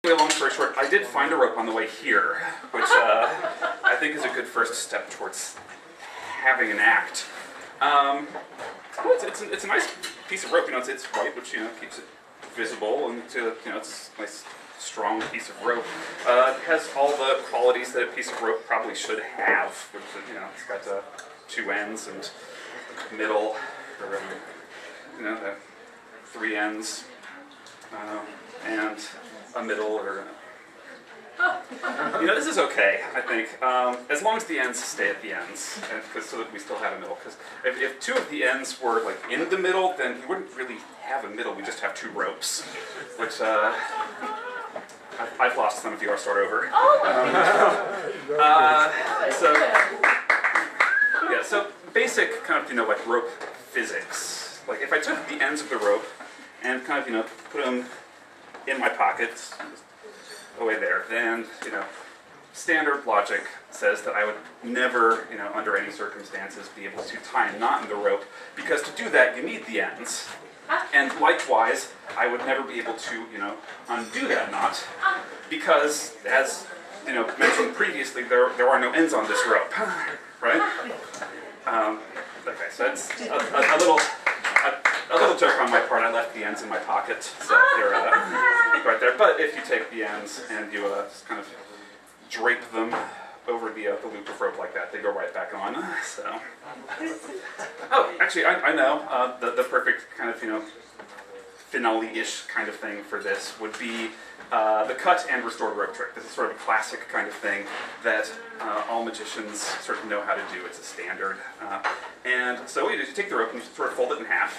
anyway, long story short, I did find a rope on the way here, which I think is a good first step towards having an act. It's a nice piece of rope. You know, it's white, which keeps it visible, and it's a nice, strong piece of rope. It has all the qualities that a piece of rope probably should have. Which it's got two ends and middle, or three ends, and a middle, or this is okay, I think, as long as the ends stay at the ends, so that we still have a middle. Because if two of the ends were like in the middle, then you wouldn't really have a middle. We just have two ropes, which I've lost some of you. I'll start over. So basic kind of like rope physics. Like if I took the ends of the rope and kind of put them in my pockets, away there, then standard logic says that I would never, under any circumstances, be able to tie a knot in the rope, because to do that you need the ends. And likewise, I would never be able to, undo that knot, because as mentioned previously, there are no ends on this rope, right? Okay, so it's a little joke on my part. I left the ends in my pocket, so they're right there. But if you take the ends and you just kind of drape them over the loop of rope like that, they go right back on. So, oh, actually, I know the perfect kind of finale-ish kind of thing for this would be the cut and restored rope trick. This is sort of a classic kind of thing that all magicians sort of know how to do. It's a standard. And so what you do is you take the rope and you sort of fold it in half,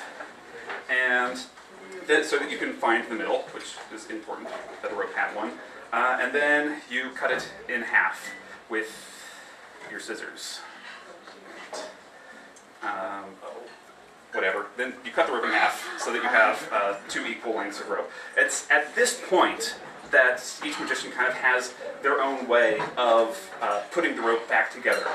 and then so that you can find the middle, which is important that the rope had one, and then you cut it in half with your scissors. Whatever. Then you cut the rope in half so that you have two equal lengths of rope. It's at this point that each magician kind of has their own way of putting the rope back together.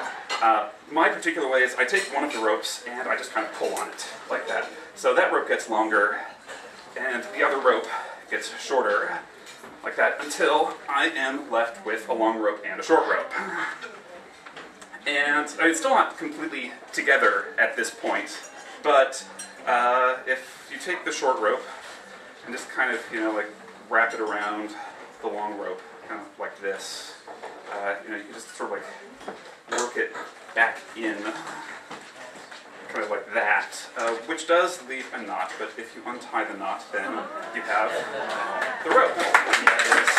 My particular way is I take one of the ropes and I just kind of pull on it like that. So that rope gets longer and the other rope gets shorter like that until I am left with a long rope and a short rope. And it's still not completely together at this point, but if you take the short rope and just kind of, like wrap it around the long rope, kind of like this, you can just sort of like work it back in, kind of like that, which does leave a knot, but if you untie the knot, then you have the rope. And that is